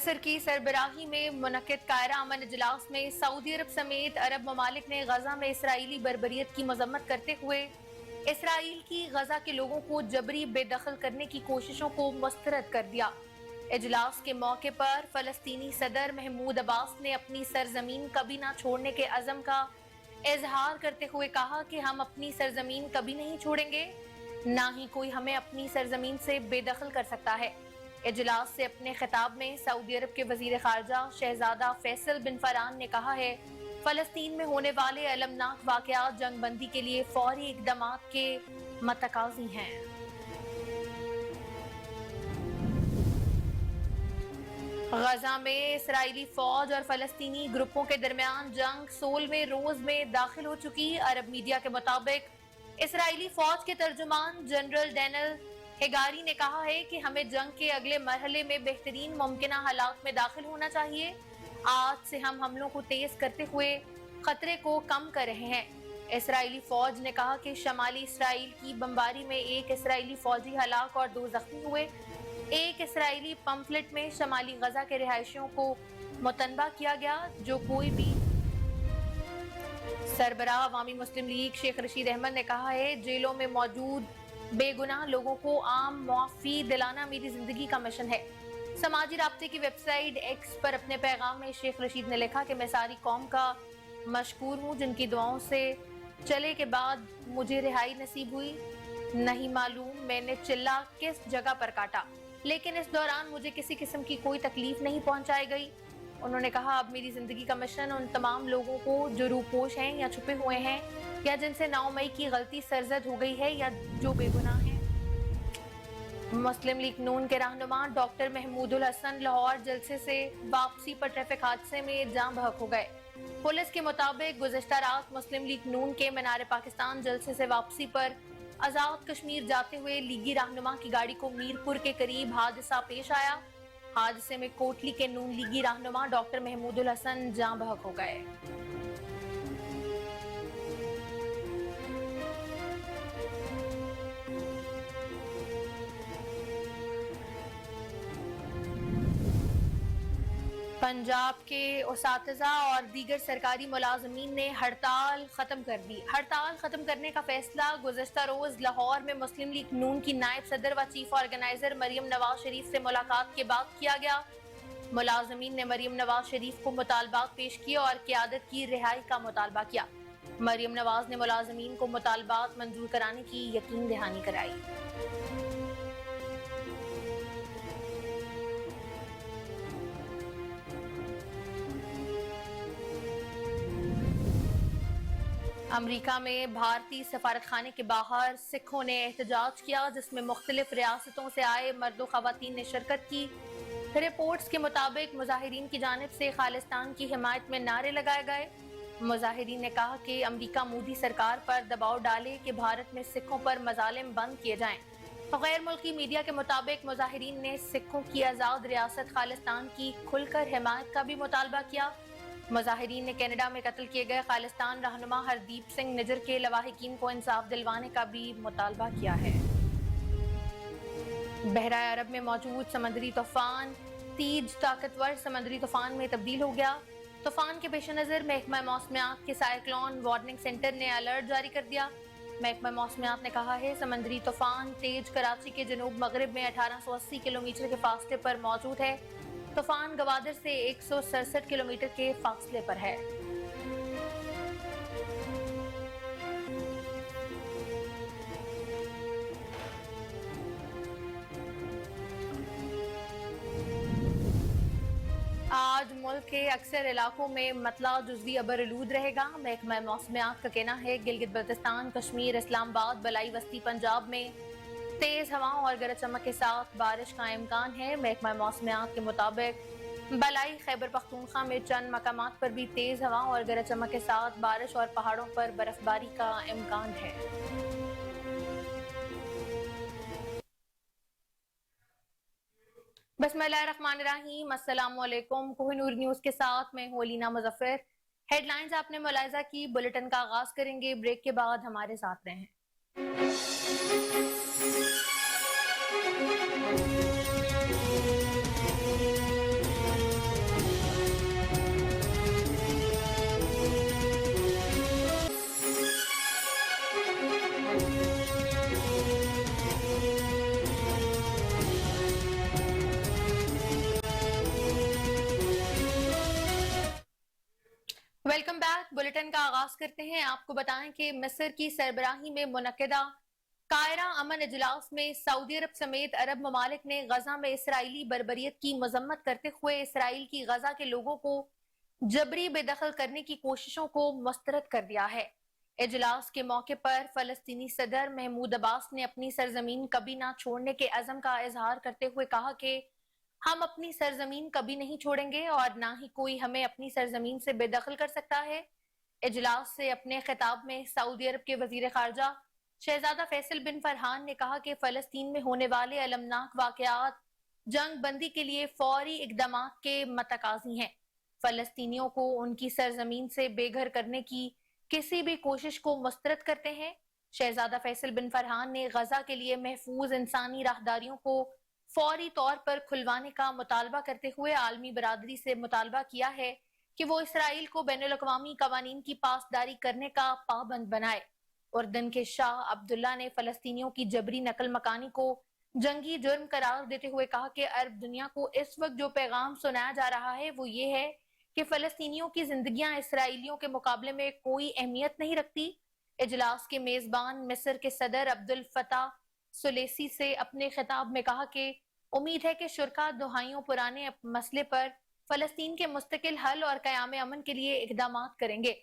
مصر کی سربراہی میں منعقد قاہرہ امن اجلاس میں سعودی عرب سمیت عرب ممالک نے غزہ میں اسرائیلی بربریت کی مذمت کرتے ہوئے اسرائیل کی غزہ کے لوگوں کو جبری بے دخل کرنے کی کوششوں کو مسترد کر دیا۔ اجلاس کے موقع پر فلسطینی صدر محمود عباس نے اپنی سرزمین کبھی نہ چھوڑنے کے عزم کا اظہار کرتے ہوئے کہا کہ ہم اپنی سرزمین کبھی نہیں چھوڑیں گے، نہ ہی کوئی ہمیں اپنی سرزمین سے بے دخل کر سکتا ہے۔ اجلاس سے اپنے خطاب میں سعودی عرب کے وزیر خارجہ شہزادہ فیصل بن فرحان نے کہا ہے، فلسطین میں ہونے والے المناک واقعات جنگ بندی کے لیے فوری اقدامات کے متقاضی ہیں۔ غزہ میں اسرائیلی فوج اور فلسطینی گروپوں کے درمیان جنگ 16ویں روز میں داخل ہو چکی۔ عرب میڈیا کے مطابق اسرائیلی فوج کے ترجمان جنرل ڈینل ہیگاری نے کہا ہے کہ ہمیں جنگ کے اگلے مرحلے میں بہترین ممکنہ حالات میں داخل ہونا چاہیے۔ آج سے ہم حملوں کو تیز کرتے ہوئے خطرے کو کم کر رہے ہیں۔ اسرائیلی فوج نے کہا کہ شمالی اسرائیل کی بمباری میں ایک اسرائیلی فوجی ہلاک اور 2 زخمی ہوئے۔ ایک اسرائیلی پمفلٹ میں شمالی غزہ کے رہائشیوں کو متنبہ کیا گیا، جو کوئی بھی سربراہ عوامی مسلم لیگ شیخ رشید احمد نے کہا ہے، جیلوں میں موجود بے گناہ لوگوں کو عام معافی دلانا میری زندگی کا مشن ہے۔ سماجی رابطے کی ویب سائٹ ایکس پر اپنے پیغام میں شیخ رشید نے لکھا کہ میں ساری قوم کا مشکور ہوں جن کی دعاؤں سے چلے کے بعد مجھے رہائی نصیب ہوئی۔ نہیں معلوم میں نے چلہ کس جگہ پر کاٹا، لیکن اس دوران مجھے کسی قسم کی کوئی تکلیف نہیں پہنچائی گئی۔ انہوں نے کہا، اب میری زندگی کا مشن ان تمام لوگوں کو جو روپوش ہیں یا چھپے ہوئے ہیں یا جن سے 9 مئی کی غلطی سرزد ہو گئی ہے یا جو بے گناہ ہیں۔ مسلم لیگ نون کے رہنما ڈاکٹر محمود الحسن لاہور جلسے سے واپسی پر ٹریفک حادثے میں جاں بحق ہو گئے۔ پولیس کے مطابق گزشتہ رات مسلم لیگ نون کے مینار پاکستان جلسے سے واپسی پر آزاد کشمیر جاتے ہوئے لیگی رہنما کی گاڑی کو میرپور کے قریب حادثہ پیش آیا۔ حادثے میں کوٹلی کے نون لیگی رہنما ڈاکٹر محمود الحسن جاں بحق ہو گئے۔ پنجاب کے اساتذہ اور دیگر سرکاری ملازمین نے ہڑتال ختم کر دی۔ ہڑتال ختم کرنے کا فیصلہ گزشتہ روز لاہور میں مسلم لیگ نون کی نائب صدر و چیف آرگنائزر مریم نواز شریف سے ملاقات کے بعد کیا گیا۔ ملازمین نے مریم نواز شریف کو مطالبات پیش کیے اور قیادت کی رہائی کا مطالبہ کیا۔ مریم نواز نے ملازمین کو مطالبات منظور کرانے کی یقین دہانی کرائی۔ امریکہ میں بھارتی سفارت خانے کے باہر سکھوں نے احتجاج کیا، جس میں مختلف ریاستوں سے آئے مرد و خواتین نے شرکت کی۔ رپورٹس کے مطابق مظاہرین کی جانب سے خالصتان کی حمایت میں نعرے لگائے گئے۔ مظاہرین نے کہا کہ امریکہ مودی سرکار پر دباؤ ڈالے کہ بھارت میں سکھوں پر مظالم بند کیے جائیں۔ غیر ملکی میڈیا کے مطابق مظاہرین نے سکھوں کی آزاد ریاست خالصتان کی کھل کر حمایت کا بھی مطالبہ کیا۔ مظاہرین نے کینیڈا میں قتل کیے گئے خالصتان رہنما ہردیپ سنگھ نجر کے لواحقین کو انصاف دلوانے کا بھی مطالبہ کیا ہے۔ بحیرہ عرب میں موجود سمندری طوفان تیج طاقتور سمندری طوفان میں تبدیل ہو گیا۔ طوفان کے پیش نظر محکمہ موسمیات کے سائیکلون وارننگ سینٹر نے الرٹ جاری کر دیا۔ محکمہ موسمیات نے کہا ہے، سمندری طوفان تیج کراچی کے جنوب مغرب میں 1880 کلومیٹر کے فاصلے پر موجود ہے۔ طوفان گوادر سے 167 کلومیٹر کے فاصلے پر ہے۔ آج ملک کے اکثر علاقوں میں مطلع جزوی ابرآلود رہے گا۔ محکمہ موسمیات کا کہنا ہے، گلگت بلتستان، کشمیر، اسلام آباد، بلائی وسطی پنجاب میں تیز ہواؤں اور گرج چمک کے ساتھ بارش کا امکان ہے۔ محکمہ موسمیات کے مطابق بلائی خیبر پختونخوا میں چند مقامات پر بھی تیز ہواؤں اور گرج چمک کے ساتھ بارش اور پہاڑوں پر برف باری کا امکان ہے۔ بسم اللہ الرحمن الرحیم، السلام علیکم۔ کوہ نور نیوز کے ساتھ میں ہوں علینا مظفر۔ ہیڈ لائنز آپ نے ملاحظہ کی، بلیٹن کا آغاز کریں گے، بریک کے بعد ہمارے ساتھ رہیں۔ बुलेटिन का आगाज करते हैं। आपको बताएं कि मिस्र की सरबराही में मुनक्किदा कायरा अमन इजलास में सऊदी अरब समेत अरब ममालिक ने गजा में इसराइली बर्बरियत की मजम्मत करते हुए इसराइल की गजा के लोगों को जबरी बेदखल करने की कोशिशों को मुस्तरद कर दिया है। इजलास के मौके पर फलस्तीनी सदर महमूद अब्बास ने अपनी सरजमीन कभी ना छोड़ने के अज़म का इजहार करते हुए कहा कि हम अपनी सरजमीन कभी नहीं छोड़ेंगे और ना ही कोई हमें अपनी सरजमीन से बेदखल कर सकता है। इजलास से अपने खिताब में सऊदी अरब के वजीर खारजा शहजादा फैसल बिन फरहान ने कहा कि फलस्तीन में होने वाले अलमनाक वाकयात जंग बंदी के लिए फौरी इकदाम के मतकाजी हैं। फलस्तीनियों को उनकी सरजमीन से बेघर करने की किसी भी कोशिश को मुस्तरद करते हैं। शहजादा फैसल बिन फरहान ने गजा के लिए महफूज इंसानी राहदारियों को फौरी तौर पर खुलवाने का मुतालबा करते हुए आलमी बरादरी से मुतालबा किया है कि वो इसराइल को बैनुल-अक़वामी कवानीन की पासदारी करने का पाबंद बनाए। उर्दन के शाह अब्दुल्ला ने फलस्तीनियों की जबरी नकल मकानी को जंगी जुर्म करार देते हुए कहा कि अरब दुनिया को इस वक्त जो पैगाम सुनाया जा रहा है वो ये है कि फलस्तीनियों की जिंदगियां इसराइलियों के मुकाबले में कोई अहमियत नहीं रखती। इजलास के मेजबान मिस्र के सदर अब्दुल फताह सुलेसी से अपने खिताब में कहा कि उम्मीद है कि शुरका दुहाइयों पुराने मसले पर फलस्तीन के मुस्तकिल हल और क़याम अमन के लिए इक़दाम करेंगे।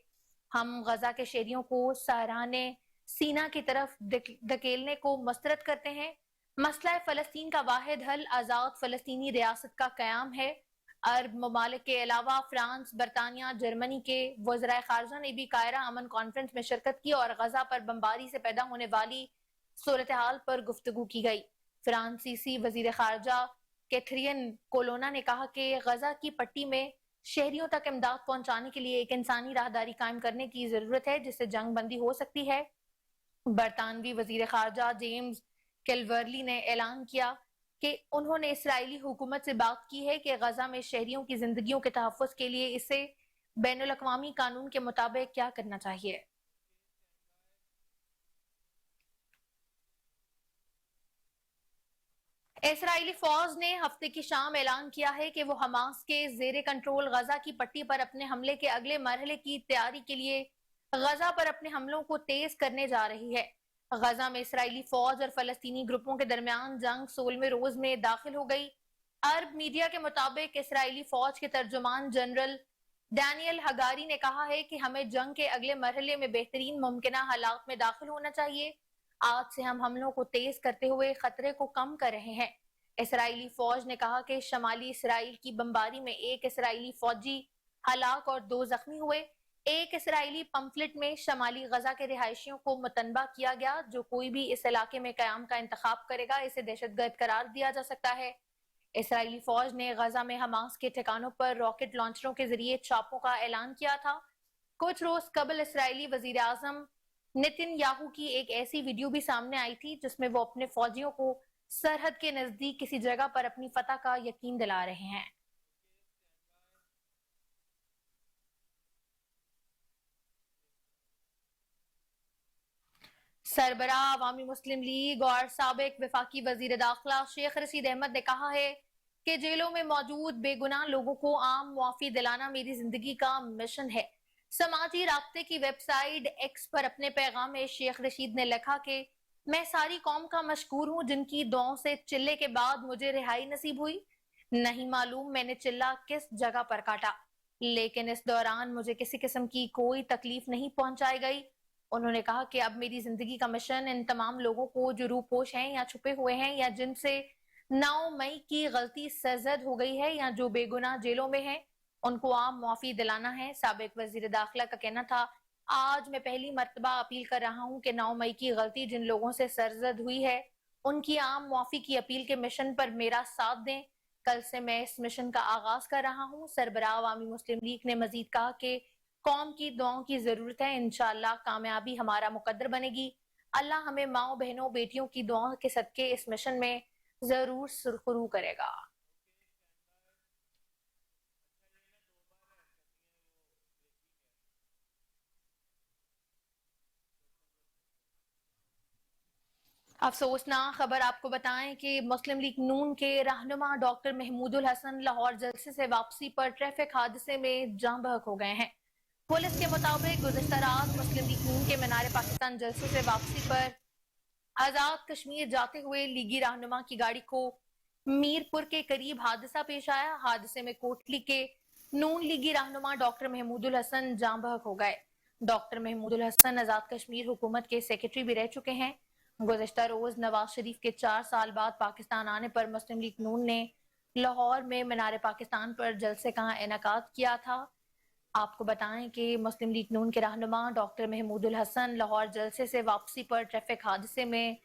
हम गजा के शहरियों को सहराने सीना की तरफ धकेलने को मुस्तरद करते हैं। मसला फलस्तीन का वाहिद हल आज़ाद फलस्तीनी रियासत का क़याम है। अरब ममालिक के अलावा फ्रांस, बरतानिया, जर्मनी के वज़राए ख़ारजा ने भी कायरा अमन कॉन्फ्रेंस में शिरकत की और गजा पर बमबारी से पैदा होने वाली सूरत हाल पर गुफ्तगू की गई। फ्रांसीसी वज़ीर ख़ारजा कैथरीन कोलोना ने कहा कि गजा की पट्टी में शहरियों तक इमदाद पहुंचाने के लिए एक इंसानी राहदारी कायम करने की जरूरत है जिससे जंग बंदी हो सकती है। बरतानवी वजीर खारजा जेम्स कैलवर्ली ने ऐलान किया कि उन्होंने इसराइली हुकूमत से बात की है कि गजा में शहरियों की जिंदगियों के तहफ़्फ़ुज़ के लिए इसे बैनुल-अक़वामी कानून के मुताबिक क्या करना चाहिए। इसराइली फौज ने हफ्ते की शाम ऐलान किया है कि वो हमास के जेरे कंट्रोल गजा की पट्टी पर अपने हमले के अगले मरहले की तैयारी के लिए गजा पर अपने हमलों को तेज करने जा रही है। गजा में इसराइली फौज और फलस्तीनी ग्रुपों के दरमियान जंग 16वें रोज में दाखिल हो गई। अरब मीडिया के मुताबिक इसराइली फौज के तर्जुमान जनरल डैनियल हगारी ने कहा है कि हमें जंग के अगले मरहले में बेहतरीन मुमकिना हालात में दाखिल होना चाहिए। आज से हम हमलों को तेज करते हुए खतरे को कम कर रहे हैं। इसराइली फौज ने कहा कि शमाली इसराइल की बमबारी में एक इसराइली फौजी हलाक और 2 जख्मी हुए। एक इसराइली पंफलेट में शमाली गजा के रिहायशियों को मुतनबा किया गया, जो कोई भी इस इलाके में कयाम का इंतखाब करेगा इसे दहशतगर्द करार दिया जा सकता है। इसराइली फौज ने गजा में हमास के ठिकानों पर रॉकेट लॉन्चरों के जरिए छापों का ऐलान किया था। कुछ रोज कबल इसराइली वजीर आजम नेतन्याहू की एक ऐसी वीडियो भी सामने आई थी जिसमें वो अपने फौजियों को सरहद के नजदीक किसी जगह पर अपनी फतह का यकीन दिला रहे हैं। सरबराह अवामी मुस्लिम लीग और साबिक वफाकी वजीर दाखिला शेख रशीद अहमद ने कहा है कि जेलों में मौजूद बेगुनाह लोगों को आम मुआफी दिलाना मेरी जिंदगी का मिशन है। समाजी राब्ते की वेबसाइट एक्स पर अपने पैगाम में शेख रशीद ने लिखा कि मैं सारी कौम का मशकूर हूँ जिनकी दुआओं से चिल्ले के बाद मुझे रिहाई नसीब हुई। नहीं मालूम मैंने चिल्ला किस जगह पर काटा, लेकिन इस दौरान मुझे किसी किस्म की कोई तकलीफ नहीं पहुंचाई गई। उन्होंने कहा कि अब मेरी जिंदगी का मिशन इन तमाम लोगों को जो रूपोश हैं या छुपे हुए हैं या जिनसे 9 मई की गलती सरजद हो गई है या जो बेगुनाह जेलों में हैं, उनको आम मुआफी दिलाना है। साबिक वजीर दाखिला का कहना था, आज मैं पहली मर्तबा अपील कर रहा हूँ कि 9 मई की गलती जिन लोगों से सरजद हुई है उनकी आम मुआफी की अपील के मिशन पर मेरा साथ दें। कल से मैं इस मिशन का आगाज कर रहा हूँ। सरबराह अवामी मुस्लिम लीग ने मजीद कहा कि कौम की दुआओं की जरूरत है, इंशाअल्लाह कामयाबी हमारा मुकद्दर बनेगी। अल्लाह हमें माओ बहनों बेटियों की दुआओं के सदके इस मिशन में जरूर सुरखरू करेगा। अफसोसनाक खबर आपको बताएं कि मुस्लिम लीग नून के रहनुमा डॉक्टर महमूदुल हसन लाहौर जलसे से वापसी पर ट्रैफिक हादसे में जाँ बहक हो गए हैं। पुलिस के मुताबिक गुज़िश्ता रात मुस्लिम लीग नून के मीनार पाकिस्तान जलसे से वापसी पर आज़ाद कश्मीर जाते हुए लीगी रहनुमा की गाड़ी को मीरपुर के करीब हादसा पेश आया। हादसे में कोटली के नून लीगी रहनुमा डॉक्टर महमूदुल हसन जाँ बहक हो गए। डॉक्टर महमूदुल हसन आज़ाद कश्मीर हुकूमत के सेक्रेटरी भी रह चुके हैं। गुज़िश्ता रोज नवाज शरीफ के 4 साल बाद पाकिस्तान आने पर मुस्लिम लीग नून ने लाहौर में मीनार पाकिस्तान पर जलसे का इनेकाद किया था। आपको बताएं कि मुस्लिम लीग नून के रहनुमा डॉक्टर महमूदुल हसन लाहौर जलसे से वापसी पर ट्रैफिक हादसे में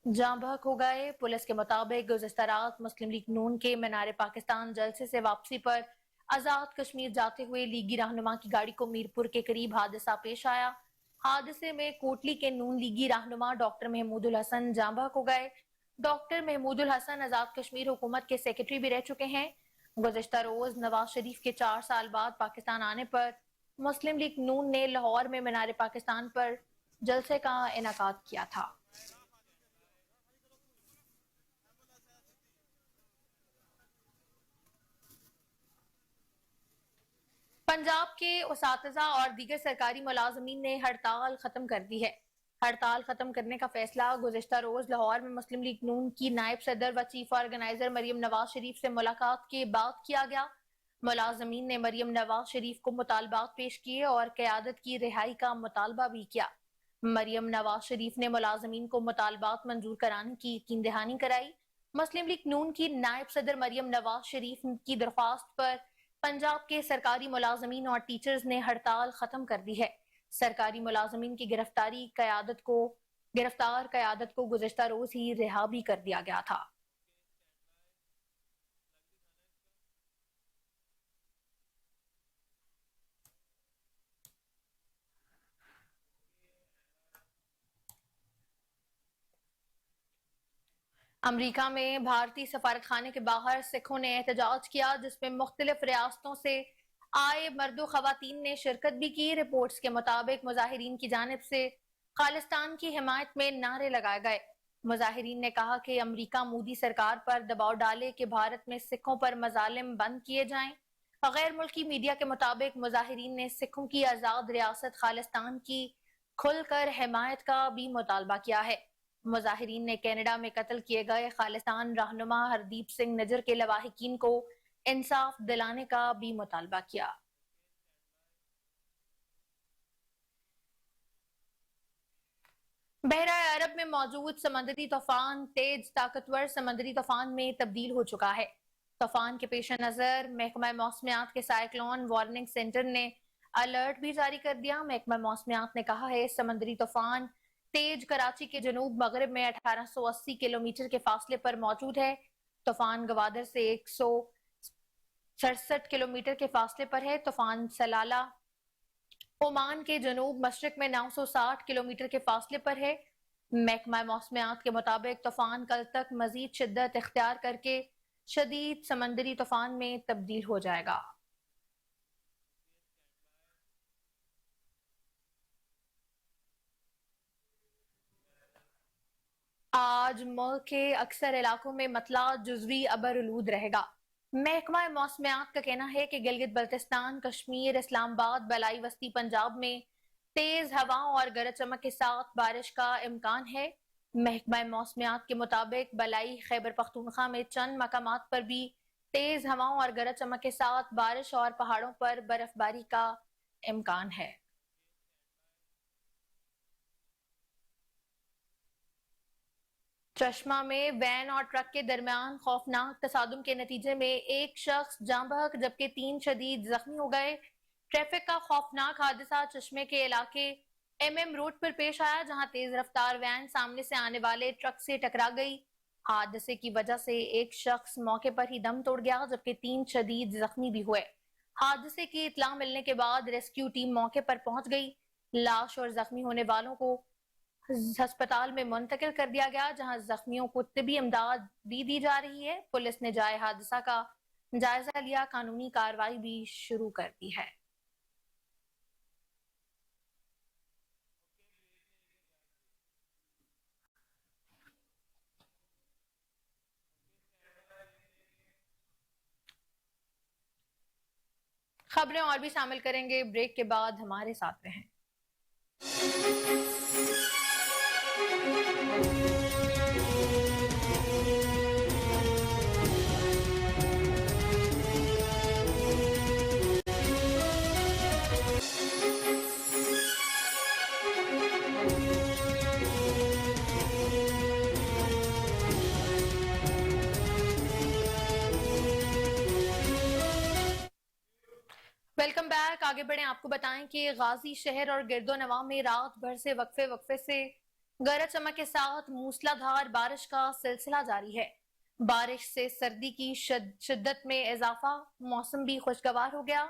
जाँ बहक हो गए। पुलिस के मुताबिक गुज़िश्ता रात मुस्लिम लीग नून के मीनार पाकिस्तान जलसे से वापसी पर आज़ाद कश्मीर जाते हुए लीगी रहनुमा की गाड़ी को मीरपुर के करीब हादसा पेश आया। हादसे में कोटली के नून लीगी रहनुमा डॉक्टर महमूदुल हसन जाँ बहक हो गए। डॉक्टर महमूदुल हसन आज़ाद कश्मीर हुकूमत के सेक्रेटरी भी रह चुके हैं। गुज़िश्ता रोज नवाज शरीफ के 4 साल बाद पाकिस्तान आने पर मुस्लिम लीग नून ने लाहौर में मीनार पाकिस्तान पर जलसे का इनेकाद किया था। पंजाब के उसातिज़ा और दीगर सरकारी मुलाजमीन ने हड़ताल खत्म कर दी है। हड़ताल खत्म करने का फैसला गुज़िश्ता रोज लाहौर में मुस्लिम लीग नून की नायब सदर व चीफ ऑर्गेनाइजर मरियम नवाज शरीफ से मुलाकात के बाद किया गया। मुलाजमीन ने मरियम नवाज शरीफ को मुतालबात पेश किए और क़यादत की रिहाई का मुतालबा भी किया। मरियम नवाज शरीफ ने मुलाजमीन को मुतालबात मंजूर कराने की यकीन दहानी कराई। मुस्लिम लीग नून की नायब सदर मरियम नवाज शरीफ की दरख्वास्त पर पंजाब के सरकारी मुलाजमीन और टीचर्स ने हड़ताल खत्म कर दी है। सरकारी मुलाजमीन की गिरफ्तार क़यादत को गुज़िश्ता रोज ही रिहा भी कर दिया गया था। अमरीका में भारतीय सफारत खाने के बाहर सिखों ने एहतजाज किया, जिसमें मुख्तलिफ रियासतों से आए मर्दो खवातीन ने शिरकत भी की। रिपोर्ट्स के मुताबिक मुजाहिरीन की जानिब से खालिस्तान की हिमायत में नारे लगाए गए। मुजाहिरीन ने कहा कि अमरीका मोदी सरकार पर दबाव डाले कि भारत में सिखों पर मजालिम बंद किए जाएं। गैर मुल्की मीडिया के मुताबिक मुजाहिरीन ने सिखों की आज़ाद रियासत खालिस्तान की खुलकर हिमायत का भी मुतालबा किया है। मुजाहिरीन ने कनाडा में कत्ल किए गए खालिस्तान रहनुमा हरदीप सिंह नजर के लवाहिकीन को इंसाफ दिलाने का भी मुतालबा किया। बहरा अरब में मौजूद समंदरी तूफान तेज ताकतवर समंदरी तूफान में तब्दील हो चुका है। तूफान के पेश नजर महकमा मौसमियात के साइक्लोन वार्निंग सेंटर ने अलर्ट भी जारी कर दिया। महकमा मौसमियात ने कहा है समंदरी तूफान तेज कराची के जनूब मगरब में 1880 किलोमीटर के फासले पर मौजूद है। तूफान गवादर से 167 किलोमीटर के फासले पर है। तूफान सलाला ओमान के जनूब मशरक में 960 किलोमीटर के फासले पर है। महकमा मौसमियात के मुताबिक तूफान कल तक मजीद शिद्दत इख्तियार करके शदीद समंदरी तूफान में तब्दील हो जाएगा। आज मुल्क के अक्सर इलाकों में मतला जुजवी अबरलूद रहेगा। महकमा मौसमियात का कहना है कि गिलगित बल्तिस्तान, कश्मीर, इस्लामाबाद, बलाई वस्ती पंजाब में तेज हवाओं और गरज चमक के साथ बारिश का इम्कान है। महकमा मौसमियात के मुताबिक बलाई खैबर पख्तूनख्वा में चंद मकामात पर भी तेज हवाओं और गरज चमक के साथ बारिश और पहाड़ों पर बर्फबारी का इम्कान है। चश्मा में वैन और ट्रक के दरमियान खौफनाक तसादुम के नतीजे में एक शख्स जाँ बहक जबकि 3 शदीद जख्मी हो गए। ट्रैफिक का खौफनाक हादसा चश्मे के इलाके MM रोड पर पेश आया, जहां तेज रफ्तार वैन सामने से आने वाले ट्रक से टकरा गई। हादसे की वजह से एक शख्स मौके पर ही दम तोड़ गया जबकि 3 शदीद जख्मी भी हुए। हादसे की इत्तला मिलने के बाद रेस्क्यू टीम मौके पर पहुंच गई। लाश और जख्मी होने वालों को अस्पताल में मुंतकिल कर दिया गया, जहां जख्मियों को तिबी इमदाद भी दी जा रही है। पुलिस ने जाए हादसा का जायजा लिया, कानूनी कार्रवाई भी शुरू कर दी है। खबरें और भी शामिल करेंगे ब्रेक के बाद, हमारे साथ रहें। Welcome back. आगे बढ़े, आपको बताएं कि गाजी शहर और गिरदोनवा में रात भर से वक्फे से गरज चमक के साथ मूसलाधार बारिश का सिलसिला जारी है। बारिश से सर्दी की शिद्दत में इजाफा, मौसम भी खुशगवार हो गया।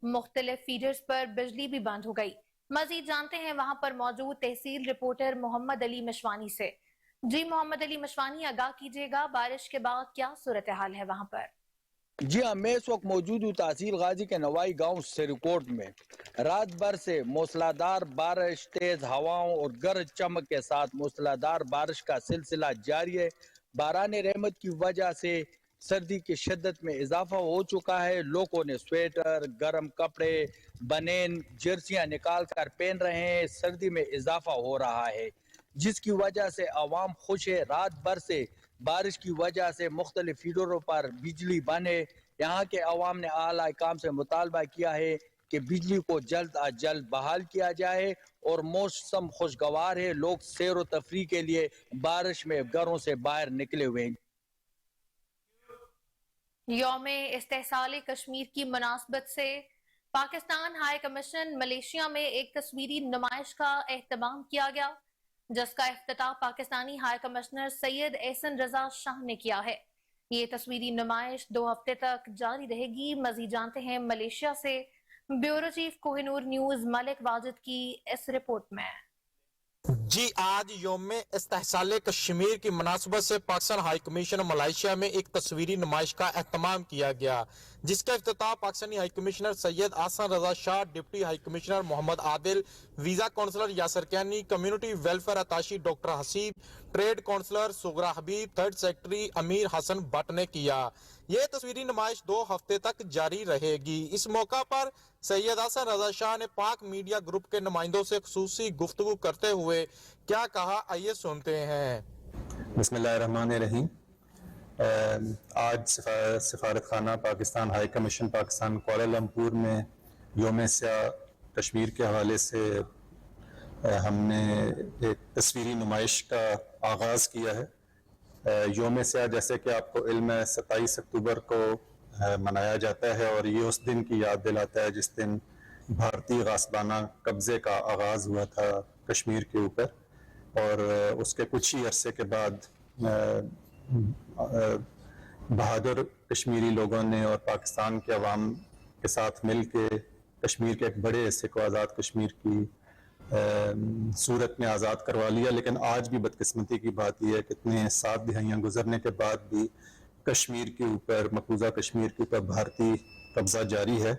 मुख्तलिफ फीडर्स पर बिजली भी बंद हो गई। मजीद जानते हैं वहां पर मौजूद तहसील रिपोर्टर मोहम्मद अली मशवानी से। जी मोहम्मद अली मशवानी, आगाह कीजिएगा, बारिश के बाद क्या सूरत हाल है वहां पर? जी हाँ, मैं इस वक्त मौजूद हूँ तहसील गाजी के नवाई गांव सिरकोट में। रात भर से मूसलाधार बारिश, तेज हवाओं और गरज चमक के साथ मूसलाधार बारिश का सिलसिला जारी है। बारान रहमत की वजह से सर्दी की शिद्दत में इजाफा हो चुका है। लोगों ने स्वेटर, गर्म कपड़े, बनेन, जर्सियां निकाल कर पहन रहे हैं। सर्दी में इजाफा हो रहा है, जिसकी वजह से आवाम खुश है। रात भर से बारिश की वजह से मुख्तलिफ फीडरों पर बिजली बंद है। यहाँ के अवाम ने आला काम से मुतालबा किया है कि बिजली को जल्द अज जल्द बहाल किया जाए और मौसम खुशगवार है। लोग सैर व तफरी के लिए बारिश में घरों से बाहर निकले हुए हैं। यौम इस्तेहसाल कश्मीर की मुनासबत से पाकिस्तान हाई कमीशन मलेशिया में एक तस्वीरी नुमाइश का एहतमाम किया गया, जिसका इफ्तिताह पाकिस्तानी हाई कमिश्नर सैयद एहसन रजा शाह ने किया है। ये तस्वीरी नुमाइश 2 हफ्ते तक जारी रहेगी। मजीद जानते हैं मलेशिया से bureau chief Kohinoor news Malik Wajid की इस रिपोर्ट में। जी, आज यौम इस्तेहसाल कश्मीर की मुनासबत से पाकिस्तान हाई कमीशन मलेशिया में एक तस्वीरी नुमाइश का एहतमाम किया गया, जिसका इफ्तिताह Pakistani high commissioner Syed Ahsan Raza Shah, deputy high commissioner Mohammad Adil, visa counsellor Yasir Kiani, community welfare attache doctor Haseeb, trade counsellor Sughra Habib, third secretary Amir Hasan Bhatt ने किया। ये तस्वीरी नुमाइश 2 हफ्ते तक जारी रहेगी। इस मौका पर सैयद एहसन रजा शाह ने पाक मीडिया ग्रुप के नुमाइंदों से खुसूसी गुफ्तगू करते हुए क्या कहा, आइए सुनते हैं। बिस्मिल्लाहिर्रहमानिर्रहीम। आज सफारत खाना Pakistan high commission Pakistan Kuala Lumpur में यौम स्याह कश्मीर के हवाले से हमने एक तस्वीरी नुमाइश का आगाज़ किया है। यौम स्याह, जैसे कि आपको इल्म है, 27 अक्टूबर को मनाया जाता है और ये उस दिन की याद दिलाता है जिस दिन भारतीय गासबाना कब्ज़े का आगाज़ हुआ था कश्मीर के ऊपर। और उसके कुछ ही अरसे के बाद बहादुर कश्मीरी लोगों ने और पाकिस्तान के अवाम के साथ मिल के कश्मीर के एक बड़े हिस्से को आज़ाद कश्मीर की सूरत में आज़ाद करवा लिया। लेकिन आज भी बदकिस्मती की बात यह है कि इतने 7 दिहाइयाँ गुजरने के बाद भी कश्मीर के ऊपर, मकबूजा कश्मीर के ऊपर भारतीय कब्ज़ा जारी है,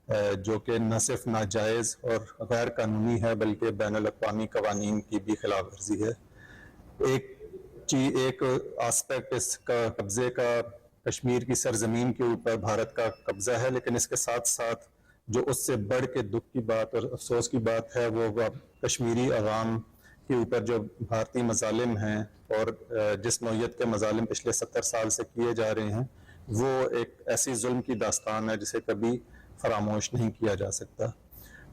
जो कि न सिर्फ नाजायज़ और गैर कानूनी है बल्कि बैनुल-अक़वामी कवानीन की भी खिलाफ वर्जी है। एक आस्पेक्ट इसका कब्ज़े का कश्मीर की सरजमीन के ऊपर भारत का कब्ज़ा है, लेकिन इसके साथ साथ जो उससे बढ़ के दुख की बात और अफसोस की बात है वो कश्मीरी अवाम के ऊपर जो भारतीय मज़ालिम हैं और जिस नौयत के मज़ालिम पिछले 70 साल से किए जा रहे हैं, वो एक ऐसी जुल्म की दास्तान है जिसे कभी फरामोश नहीं किया जा सकता।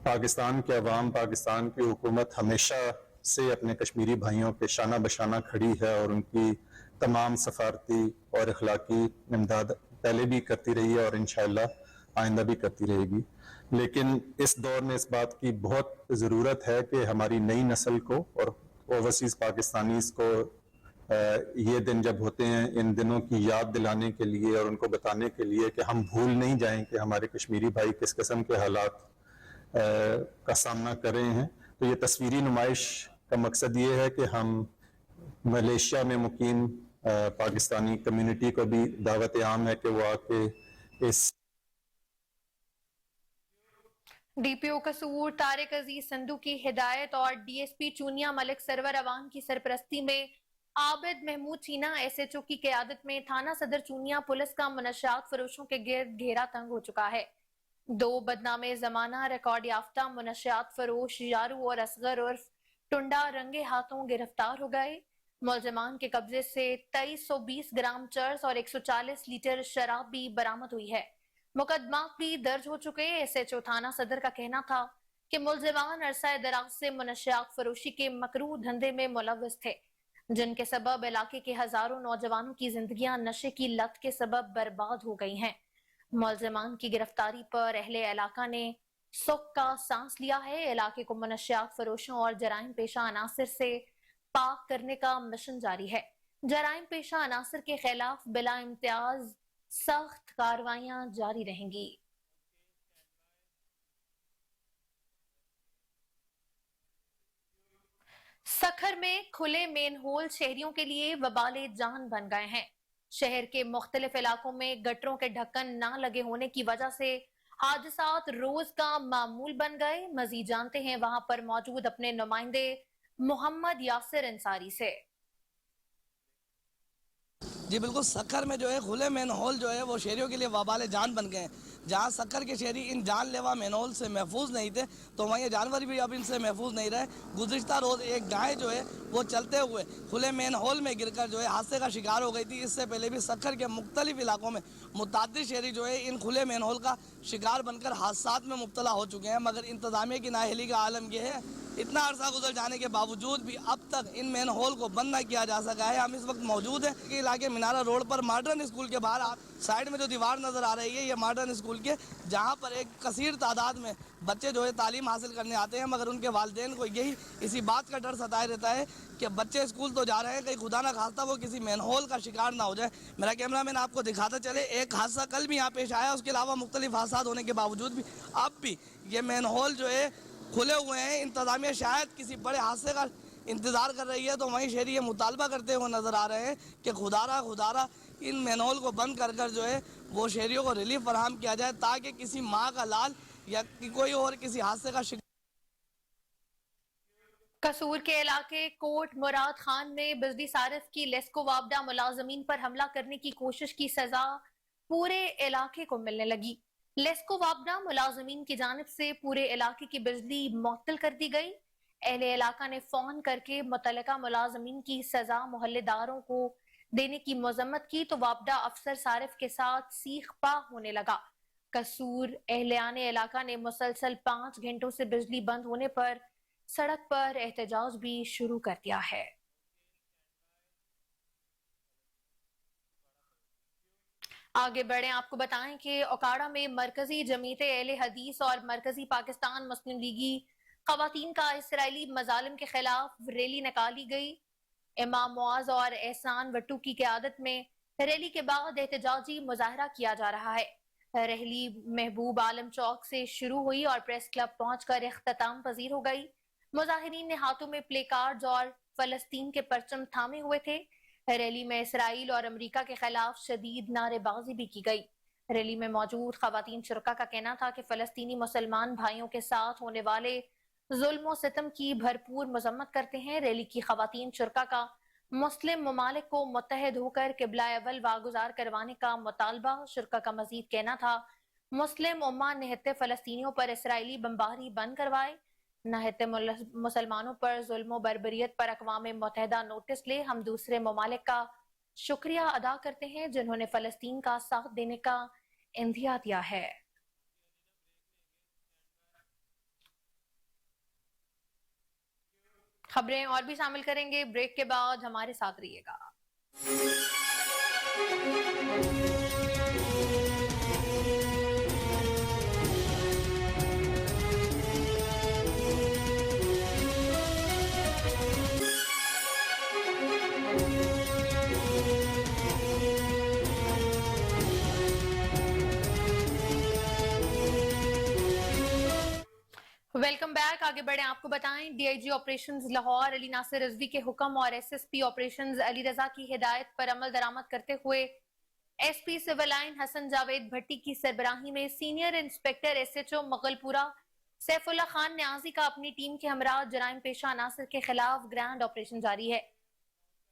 पाकिस्तान के अवाम, पाकिस्तान की हुकूमत हमेशा से अपने कश्मीरी भाइयों के शाना बशाना खड़ी है और उनकी तमाम सफारती और अखलाकी इमदाद पहले भी करती रही है और इंशाअल्लाह आइंदा भी करती रहेगी। लेकिन इस दौर में इस बात की बहुत ज़रूरत है कि हमारी नई नस्ल को और ओवरसीज़ पाकिस्तानीज़ को ये दिन जब होते हैं, इन दिनों की याद दिलाने के लिए और उनको बताने के लिए कि हम भूल नहीं जाएं कि हमारे कश्मीरी भाई किस किस्म के हालात का सामना कर रहे हैं। तो ये तस्वीरी नुमाइश का मकसद ये है कि हम मलेशिया में मुकीम पाकिस्तानी कम्युनिटी को भी दावत आम है कि वो आके इस डीपीओ कसूर तारिक अजीज संधू की हिदायत और डीएसपी चूनिया मलिक सरवर अवान की सरपरस्ती में आबिद महमूद चीना एसएचओ की क़यादत में थाना सदर चूनिया पुलिस का मनशियात फरोशों के गिर्द घेरा तंग हो चुका है। दो बदनामे जमाना रिकॉर्ड याफ्ता मुनशियात फरोश यारू और असगर उर्फ टुंडा रंगे हाथों गिरफ्तार हो गए। मुलजमान के कब्जे से 2320 ग्राम चर्स और 140 लीटर शराब भी बरामद हुई है। मुकदमा भी दर्ज हो चुके। SHO थाना सदर का कहना था कि मुलजमान अरसा दराज से मुनशियात फरोशी के मकरूह धंधे में मुलव्वस थे, जिनके सबब इलाके के हजारों नौजवानों की जिंदगियां नशे की लत के सबब बर्बाद हो गई हैं। मुलजमान की गिरफ्तारी पर अहले इलाका ने सुख का सांस लिया है। इलाके को मुनशियात फरोशों और जराइम पेशा अनासर से पाक करने का मिशन जारी है। जराइम पेशा अनासर के खिलाफ बिला इम्तियाज सख्त कार्रवाइयां जारी रहेंगी। सखर में खुले मेन होल शहरियों के लिए वबाले जान बन गए हैं। शहर के मुख्तलिफ इलाकों में गटरों के ढक्कन न लगे होने की वजह से हादसात रोज का मामूल बन गए। मजीद जानते हैं वहां पर मौजूद अपने नुमाइंदे मोहम्मद यासिर अंसारी से। जी बिल्कुल, सखर में जो है खुले मैनहोल जो है वो शहरियों के लिए वबाले जान बन गए हैं। जहाँ सखर के शहरी इन जानलेवा मैनहोल से महफूज नहीं थे, तो वहीं जानवर भी अब इनसे महफूज नहीं रहे। गुज़िश्ता रोज़ एक गाय जो है वो चलते हुए खुले मैनहोल में गिरकर जो है हादसे का शिकार हो गई थी। इससे पहले भी सखर के मुख्तलिफ इलाकों में मुतअद्दिद शहरी जो है इन खुले मैनहोल का शिकार बनकर हादसात में मुब्तला हो चुके हैं, मगर इंतज़ामिया की नाअहली का आलम यह है इतना अरसा गुजर जाने के बावजूद भी अब तक इन मेन होल को बंद न किया जा सका है। हम इस वक्त मौजूद हैं कि इलाके मीनारा रोड पर मॉडर्न स्कूल के बाहर साइड में जो दीवार नज़र आ रही है ये मॉडर्न स्कूल के, जहां पर एक कसीर तादाद में बच्चे जो है तालीम हासिल करने आते हैं, मगर उनके वालिदैन को यही इसी बात का डर सताए रहता है कि बच्चे स्कूल तो जा रहे हैं, कहीं खुदा ना खास्ता वो किसी मेन होल का शिकार ना हो जाए। मेरा कैमरामैन आपको दिखाता चले, एक हादसा कल भी यहाँ पेश आया, उसके अलावा मुख्तलिफ हादसा होने के बावजूद भी अब भी ये मेन होल जो है खुले हुए हैं। इंतजामिया शायद किसी बड़े हादसे का इंतज़ार कर रही है, तो वहीं शहरी ये मुतालबा करते हुए नज़र आ रहे हैं कि खुदारा इन मैनहोल को बंद कर जो है वो शहरियों को रिलीफ फराहम किया जाए, ताकि किसी माँ का लाल या कोई और किसी हादसे का शिकार। कसूर के इलाके कोट मुराद खान में बिजली सारिफ की लेस्को वापडा मुलाजमीन पर हमला करने की कोशिश की सजा पूरे इलाके को मिलने लगी। लेस्को वापडा मुलाजमीन की जानिब से पूरे इलाके की बिजली मुअत्तल कर दी गई। अहले इलाका ने फोन करके मुतल्लिका मुलाजमीन की सजा मोहल्लेदारों को देने की मजम्मत की, तो वापडा अफसर सारिफ के साथ सीख पा होने लगा। कसूर अहलियाने इलाका ने मुसलसल 5 घंटों से बिजली बंद होने पर सड़क पर एहतजाज भी शुरू कर दिया है। आगे बढ़े, आपको बताएं कि ओकाड़ा में मरकजी जमीयत अहले हदीस और मरकजी पाकिस्तान मुस्लिम लीगी खवातीन का इसराइली मजालिम के खिलाफ रैली निकाली गई। इमाम मुआज और एहसान वट्टू की क़यादत में रैली के बाद एहतजाजी मुजाहरा किया जा रहा है। रैली महबूब आलम चौक से शुरू हुई और प्रेस क्लब पहुंचकर इख्तिताम पजीर हो गई। मुजाहिरीन ने हाथों में प्ले कार्ड्स और फलस्तीन के परचम थामे हुए थे। रैली में इसराइल और अमेरिका के खिलाफ शदीद नारेबाजी भी की गई। रैली में मौजूद खवातीन शुरका का कहना था कि फलस्तीनी मुसलमान भाइयों के साथ होने वाले जुल्म और सितम की भरपूर मजम्मत करते हैं। रैली की खवातीन शुरका का मुस्लिम ममालिक को मुत्तहद होकर किबला अव्वल वागुजार करवाने का मुतालबा। शुरका का मजीद कहना था मुस्लिम उम्मा निहत्ते फलस्तीनियों पर इसराइली बमबारी बंद करवाए, निहत्ते मुसलमानों पर जुल्म बर्बरियत पर अक़वाम मुत्तहिदा नोटिस ले। हम दूसरे ममालिक का शुक्रिया अदा करते हैं जिन्होंने फलस्तीन का साथ देने का इंदिया दिया है। खबरें और भी शामिल करेंगे ब्रेक के बाद, हमारे साथ रहिएगा। Welcome back. आगे बढ़े, आपको बताएं डीआईजी ऑपरेशंस लाहौर अली नासिर रिजवी के हुक्म और एसएसपी ऑपरेशंस अली रजा की हिदायत पर अमल दरामद करते हुए SP civil line Hasan Javed Bhatti की सरबराही में senior inspector SHO Mughalpura Saifullah Khan Niazi का अपनी टीम के हमरा जराइम पेशा अनासर के खिलाफ ग्रैंड ऑपरेशन जारी है।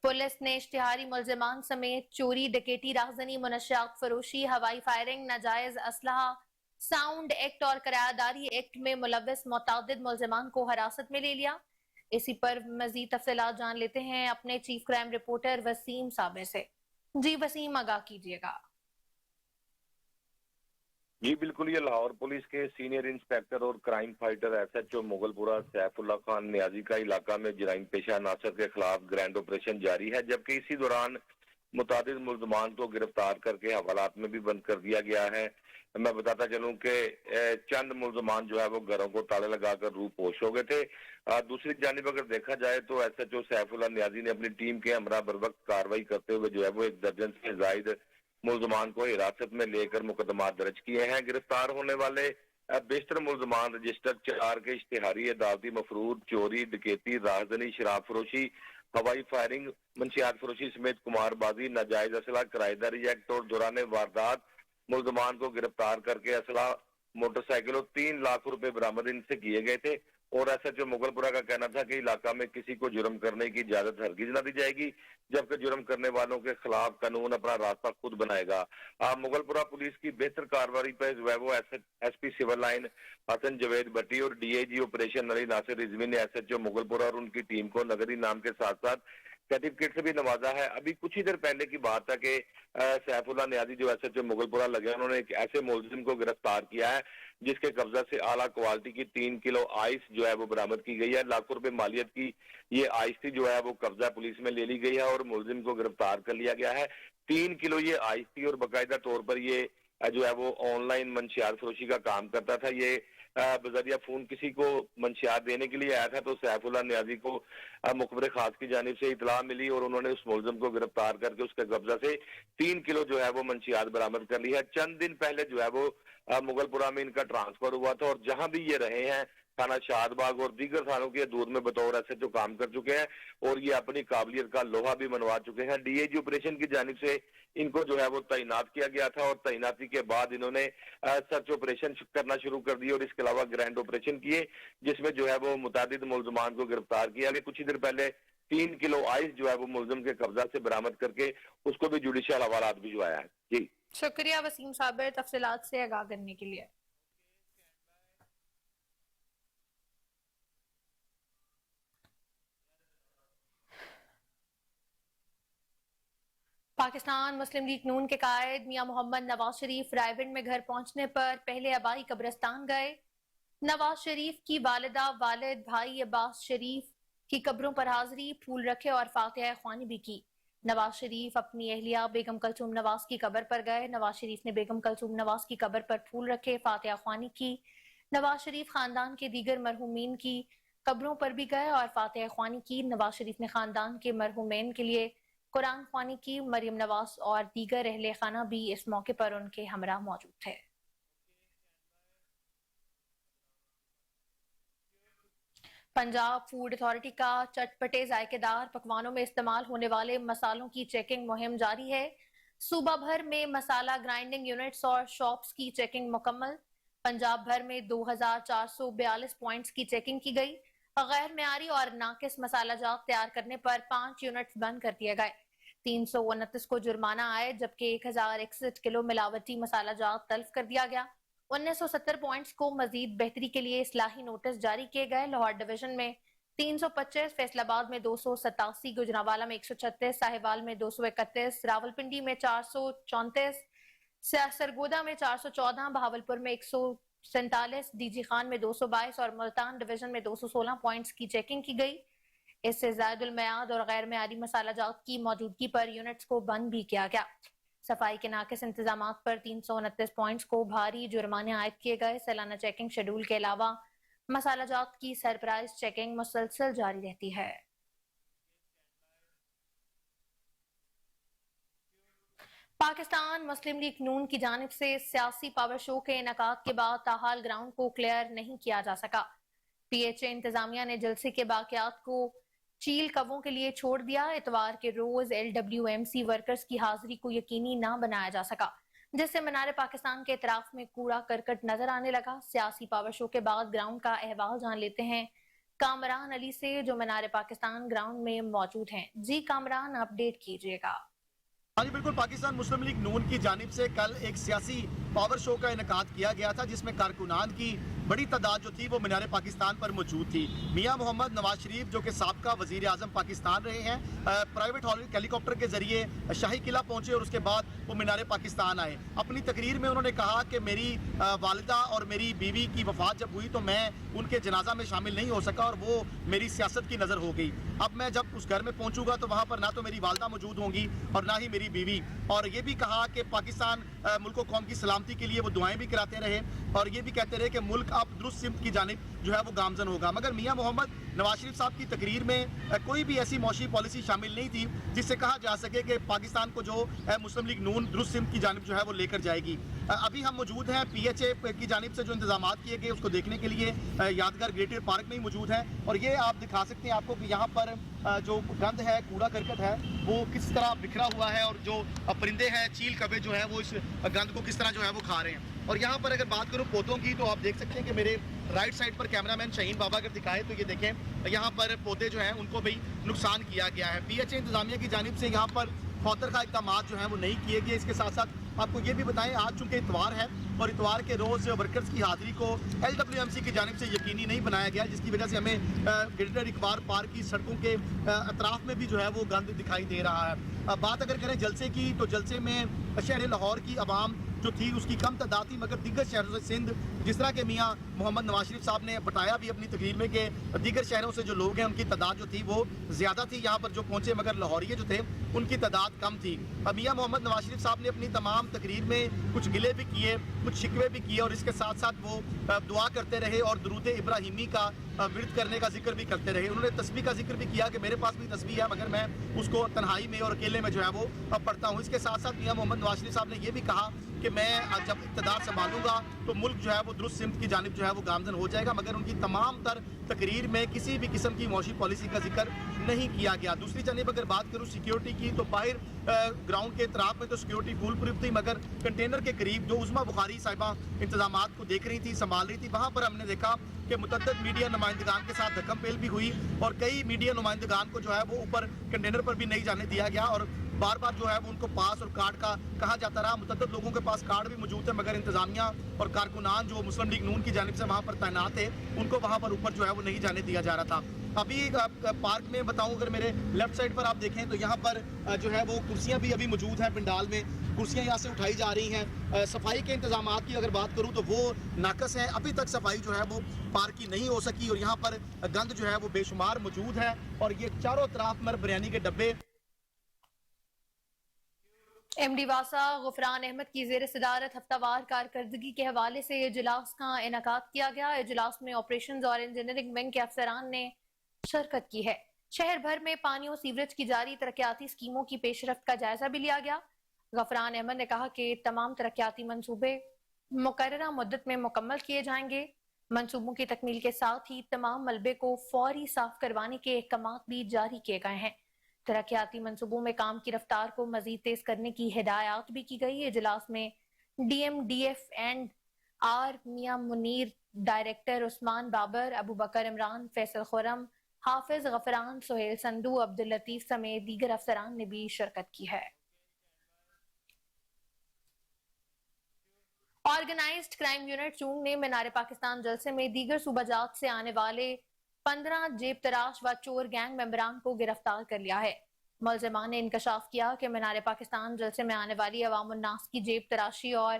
पुलिस ने इश्तिहारी मुलजिमान समेत चोरी, डकैती, राहजनी, मुनशियात फरोशी, हवाई फायरिंग, नाजायज असलहा साउंड एक्ट और करारदारी एक्ट में मुलव्वस मुतअद्दिद मुल्ज़िमान को हिरासत में ले लिया। इसी पर मजीद तफसीलात जान लेते हैं अपने chief crime reporter Waseem Sabir से। जी वसीम, आगाह कीजिएगा। जी बिल्कुल, ये लाहौर पुलिस के सीनियर इंस्पेक्टर और crime fighter SHO Mughalpura Saifullah Khan Niazi का इलाका में जराइम पेशा नासर के खिलाफ ग्रैंड ऑपरेशन जारी है, जबकि इसी दौरान मुतादिद मुल्ज़मान को गिरफ्तार करके हवालात में भी बंद कर दिया गया है। मैं बताता चलूं कि चंद मुल्ज़मान जो है वो घरों को ताले लगाकर रूपोश हो गए थे। दूसरी जानिब अगर देखा जाए तो SHO सैफुल्लाह नियाजी ने अपनी टीम के हमरा बर वक्त कार्रवाई करते हुए जो है वो 1 दर्जन से जायद मुल्ज़मान को हिरासत में लेकर मुकदमा दर्ज किए हैं। गिरफ्तार होने वाले बेशतर मुल्ज़मान रजिस्टर्ड 4 के इश्तिहारी, अदालती मफरूद, चोरी, डकैती, राहजनी, शराब फरोशी, हवाई फायरिंग, मंशियात फरोशी समेत कुमारबाजी, नाजायज असला, किराएदारी एक्ट और दौरान वारदात मुल्ज़मान को गिरफ्तार करके असला, मोटरसाइकिल और 3 लाख रुपए बरामद इनसे किए गए थे। और SHO मुगलपुरा का कहना था कि इलाका में किसी को जुर्म करने की इजाजत हरगिज न दी जाएगी, जबकि जुर्म करने वालों के खिलाफ कानून अपना रास्ता खुद बनाएगा। मुगलपुरा पुलिस की बेहतर कार्रवाई पर जो है वो SP civil line Hasan Javed Bhatti और DIG ऑपरेशन अली नासिर रिजवी ने SHO मुगलपुरा और उनकी टीम को नगदी इनाम के साथ साथ सर्टिफिकेट से भी नवाजा है। अभी कुछ ही देर पहले की बात है कि सैफुल्लाह नियाजी जो SHO मुगलपुरा लगे, उन्होंने एक ऐसे मुल्जिम को गिरफ्तार किया है जिसके कब्जा से आला क्वालिटी की 3 किलो आइस जो है वो बरामद की गई है। लाखों रुपए मालियत की ये आइस थी जो है वो कब्जा पुलिस में ले ली गई है और मुल्जिम को गिरफ्तार कर लिया गया है। 3 किलो ये आइस थी और बाकायदा तौर पर ये जो है वो ऑनलाइन मंशियात फरोशी का काम करता था। ये बजरिया फोन किसी को मंशियात देने के लिए आया था, तो सैफुल्लाह नियाजी को मुखबिर खास की जानिब से इतला मिली और उन्होंने उस मुल्जिम को गिरफ्तार करके उसके कब्जा से 3 किलो जो है वो मंशियात बरामद कर ली है। चंद दिन पहले जो है वो मुगलपुरा में इनका ट्रांसफर हुआ था और जहां भी ये रहे हैं थाना शादबाग और दीगर थानों के दूर में बतौर SHO काम कर चुके हैं और ये अपनी काबिलियत का लोहा भी मनवा चुके हैं। DIG ऑपरेशन की जानिब से इनको जो है वो तैनात किया गया था और तैनाती के बाद इन्होंने सर्च ऑपरेशन करना शुरू कर दिए और इसके अलावा ग्रैंड ऑपरेशन किए, जिसमें जो है वो मुतादिद मुल्ज़मान को गिरफ्तार किया गया। कुछ ही देर पहले 3 किलो आइस जो है वो मुल्जिम के कब्जा से बरामद करके उसको भी जुडिशियल हवालात भिजवाया है। जी शुक्रिया वसीम साबिर तफसीलात से आगाह करने के लिए। पाकिस्तान मुस्लिम लीग नून के कायद मियां मोहम्मद नवाज शरीफ रायविंड में घर पहुंचने पर पहले आबाई कब्रिस्तान गए। नवाज शरीफ की वालिदा, वालिद, भाई अब्बास शरीफ की कब्रों पर हाजिरी, फूल रखे और फातिहा ख्वानी भी की। नवाज शरीफ अपनी अहलिया बेगम कलसूम नवाज की कब्र पर गए। नवाज शरीफ ने बेगम कलसूम नवाज की कब्र पर फूल रखे, फातिहा ख्वानी की। नवाज शरीफ खानदान के दीगर मरहूमीन की कब्रों पर भी गए और फातिहा ख्वानी की। नवाज शरीफ ने खानदान के मरहूमीन के लिए कुरान ख्वानी की। मरियम नवाज और दीगर अहले खाना भी इस मौके पर उनके हमरा मौजूद थे। पंजाब फूड अथॉरिटी का चटपटे जायकेदार पकवानों में इस्तेमाल होने वाले मसालों की चेकिंग मुहिम जारी है। सूबा भर में मसाला ग्राइंडिंग यूनिट्स और शॉप्स की चेकिंग मुकम्मल। पंजाब भर में 2442 पॉइंट्स की चेकिंग की गई। गैर मेयारी और नाकिस मसाला जात तैयार करने पर 5 यूनिट्स बंद कर दिए गए। 329 को जुर्माना आए, जबकि 1061 किलो मिलावटी मसाला जात तल्फ कर दिया गया। 1970 पॉइंट्स को मजीद बेहतरी के लिए इस्लाही नोटिस जारी किए गए। लाहौर डिवीजन में 325, फैसलाबाद में 287, गुजरांवाला में 136, साहिवाल में 231, रावलपिंडी में 434, सरगोदा में 414, बहावलपुर में 147, DG खान में 222 और मुल्तान डिवीजन में 216 पॉइंट्स की चेकिंग की गई। इससे ज़ायदुल मियाद और गैर मेयारी मसाला जात की मौजूदगी पर यूनिट्स को बंद भी किया गया। सफाई के नाकिस इंतजामात पर 329 पॉइंट्स को भारी जुर्माने आयद किए गए। सालाना चेकिंग शेड्यूल के अलावा मसाला जात की सरप्राइज चेकिंग मुसलसल जारी रहती है। पाकिस्तान मुस्लिम लीग नून की जानिब से सियासी पावर शो के इनेकाद के बाद ताहाल ग्राउंड को क्लियर नहीं किया जा सका। PHA इंतजामिया ने जलसे के बाकियात को चील कवों के लिए छोड़ दिया। इतवार के रोज LWMC वर्कर्स की हाजिरी को यकीनी ना बनाया जा सका, जिससे मीनार पाकिस्तान के इतराफ में कूड़ा करकट नजर आने लगा। सियासी पावर शो के बाद ग्राउंड का अहवाल जान लेते हैं कामरान अली से, जो मीनार पाकिस्तान ग्राउंड में मौजूद हैं। जी कामरान, अपडेट कीजिएगा। ہاں جی بالکل، پاکستان مسلم لیگ نون کی جانب سے کل ایک سیاسی پاور شو کا انعقاد کیا گیا تھا جس میں کارکنان کی بڑی تعداد جو تھی وہ مینار پاکستان پر موجود تھی۔ میاں محمد نواز شریف جو کہ سابقہ وزیر اعظم پاکستان رہے ہیں، پرائیویٹ ہیلی کاپٹر کے ذریعے شاہی قلعہ پہنچے اور اس کے بعد وہ مینار پاکستان آئے۔ اپنی تقریر میں انہوں نے کہا کہ میری والدہ اور میری بیوی کی وفات جب ہوئی تو میں ان کے جنازہ میں شامل نہیں ہو سکا اور وہ میری سیاست کی نظر ہو گئی۔ اب میں جب اس گھر میں پہنچوں گا تو وہاں پر نہ تو میری والدہ موجود ہوں گی اور نہ ہی میری بیوی، اور یہ بھی کہا کہ پاکستان ملک و قوم کی سلامتی کے لیے وہ دعائیں بھی کراتے رہے اور یہ بھی کہتے رہے کہ ملک اب درست سمت کی جانب جو ہے وہ گامزن ہوگا۔ مگر میاں محمد نواز شریف صاحب کی تقریر میں کوئی بھی ایسی معاشی پالیسی شامل نہیں تھی جس سے کہا جا سکے کہ پاکستان کو جو مسلم لیگ نون درست سمت کی جانب جو ہے وہ لے کر جائے گی۔ ابھی ہم موجود ہیں پی ایچ اے کی جانب سے جو انتظامات کیے گئے اس کو دیکھنے کے لیے یادگار گریٹر پارک میں ہی موجود ہیں، اور یہ آپ دکھا سکتے ہیں آپ کو کہ یہاں پر جو گند ہے، کوڑا کرکٹ ہے، وہ کس طرح بکھرا ہوا ہے اور جو پرندے ہیں، چیل کبے جو ہیں وہ اس گند کو کس طرح جو ہے وہ کھا رہے ہیں۔ اور یہاں پر اگر بات کروں پودوں کی تو آپ دیکھ سکتے ہیں کہ میرے رائٹ سائڈ پر کیمرہ مین شہین بابا اگر دکھائے تو یہ دیکھیں یہاں پر پودے جو ہیں ان کو بھی نقصان کیا گیا ہے۔ پی ایچ اے انتظامیہ کی جانب سے یہاں پر فوتر کا اقدامات جو ہیں وہ نہیں کیے گئے۔ اس کے ساتھ ساتھ آپ کو یہ بھی بتائیں آج چونکہ اتوار ہے اور اتوار کے روز ورکرز کی حاضری کو LWMC کی جانب سے یقینی نہیں بنایا گیا، جس کی وجہ سے ہمیں گریٹر اقبال پارک کی سڑکوں کے اطراف میں بھی جو ہے وہ گند دکھائی دے رہا ہے۔ بات اگر کریں جلسے کی تو جلسے میں شہر لاہور کی عوام جو تھی اس کی کم تعداد تھی، مگر دیگر شہروں سے سندھ، جس طرح کہ میاں محمد نواز شریف صاحب نے بتایا بھی اپنی تقریر میں کہ دیگر شہروں سے جو لوگ ہیں ان کی تعداد جو تھی وہ زیادہ تھی یہاں پر جو پہنچے، مگر لاہوریے جو تھے ان کی تعداد کم تھی۔ میاں محمد نواز شریف صاحب نے اپنی تمام تقریر میں کچھ گلے بھی کیے، کچھ شکوے بھی کیے اور اس کے ساتھ ساتھ وہ دعا کرتے رہے اور درود ابراہیمی کا ورد کرنے کا ذکر بھی کرتے رہے۔ انہوں نے تسبیح کا ذکر بھی کیا کہ میرے پاس بھی تسبیح ہے مگر میں اس کو تنہائی میں اور اکیلے میں جو ہے وہ پڑھتا ہوں۔ اس کے ساتھ ساتھ میاں محمد نواز شریف صاحب نے یہ بھی کہا کہ میں جب اقتدار سنبھالوں گا تو ملک جو ہے وہ درست سمت کی جانب جو ہے وہ گامزن ہو جائے گا، مگر ان کی تمام تر تقریر میں کسی بھی قسم کی معاشی پالیسی کا ذکر نہیں کیا گیا۔ دوسری جانب اگر بات کروں سیکیورٹی کی تو باہر گراؤنڈ کے اطراف میں تو سیکیورٹی فول پروف تھی، مگر کنٹینر کے قریب جو عظمیٰ بخاری صاحبہ انتظامات کو دیکھ رہی تھی، سنبھال رہی تھی، وہاں پر ہم نے دیکھا کہ متعدد میڈیا نمائندگان کے ساتھ دھکم پیل بھی ہوئی اور کئی میڈیا نمائندگان کو جو ہے وہ اوپر کنٹینر پر بھی نہیں جانے دیا گیا اور بار بار جو ہے وہ ان کو پاس اور کارڈ کا کہا جاتا رہا۔ متعدد لوگوں کے پاس کارڈ بھی موجود ہے مگر انتظامیہ اور کارکنان جو مسلم لیگ نون کی جانب سے وہاں پر تعینات ہے ان کو وہاں پر اوپر جو ہے وہ نہیں جانے دیا جا رہا تھا۔ ابھی پارک میں بتاؤں اگر میرے لیفٹ سائڈ پر آپ دیکھیں تو یہاں پر جو ہے وہ کرسیاں بھی ابھی موجود ہیں پنڈال میں، کرسیاں یہاں سے اٹھائی جا رہی ہیں۔ صفائی کے انتظامات کی اگر بات کروں تو وہ ناقص ہے، ابھی تک صفائی جو ہے وہ پارک کی نہیں ہو سکی اور یہاں پر گند جو ہے وہ بے شمار موجود ہے اور یہ چاروں طرف مر بریانی کے ڈبے۔ ایم ڈی واسا غفران احمد کی زیر صدارت ہفتہ وار کارکردگی کے حوالے سے اجلاس کا انعقاد کیا گیا۔ اجلاس میں آپریشنز اور انجینئرنگ ونگ کے افسران نے شرکت کی ہے۔ شہر بھر میں پانی اور سیوریج کی جاری ترقیاتی اسکیموں کی پیش رفت کا جائزہ بھی لیا گیا۔ غفران احمد نے کہا کہ تمام ترقیاتی منصوبے مقررہ مدت میں مکمل کیے جائیں گے۔ منصوبوں کی تکمیل کے ساتھ ہی تمام ملبے کو فوری صاف کروانے کے احکامات بھی جاری کیے گئے ہیں۔ ترقیاتی منصوبوں میں کام کی رفتار کو مزید تیز کرنے کی ہدایات بھی کی گئی۔ اجلاس میں D M D F and R Mian Munir, director Usman Babar, Abu Bakar Imran, Faisal Khurram, Hafiz Ghufran, Sohail سندو، عبداللطیف سمیت دیگر افسران نے بھی شرکت کی ہے۔ آرگنائزڈ کرائم یونٹ چونگ نے مینار پاکستان جلسے میں دیگر صوبہ جات سے آنے والے 15 جیب تراش و چور گینگ ممبران کو گرفتار کر لیا ہے۔ ملزمان نے انکشاف کیا کہ مینار پاکستان جلسے میں آنے والی عوام الناس کی جیب تراشی اور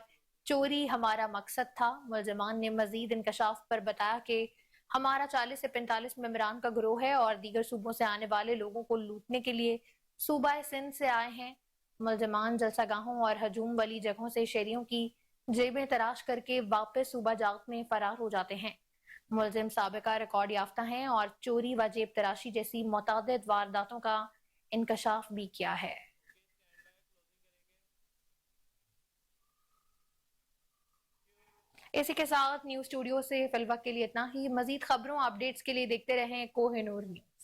چوری ہمارا مقصد تھا۔ ملزمان نے مزید انکشاف پر بتایا کہ ہمارا 40 سے 45 ممبران کا گروہ ہے اور دیگر صوبوں سے آنے والے لوگوں کو لوٹنے کے لیے صوبہ سندھ سے آئے ہیں۔ ملزمان جلسہ گاہوں اور ہجوم والی جگہوں سے شہریوں کی جیبیں تراش کر کے واپس صوبہ جات میں فرار ہو جاتے ہیں۔ ملزم سابقہ ریکارڈ یافتہ ہیں اور چوری و جیب تراشی جیسی متعدد وارداتوں کا انکشاف بھی کیا ہے۔ اسی کے ساتھ نیوز اسٹوڈیو سے فی الوقت کے لیے اتنا ہی۔ مزید خبروں اپڈیٹس کے لیے دیکھتے رہیں کوہ نور نیوز۔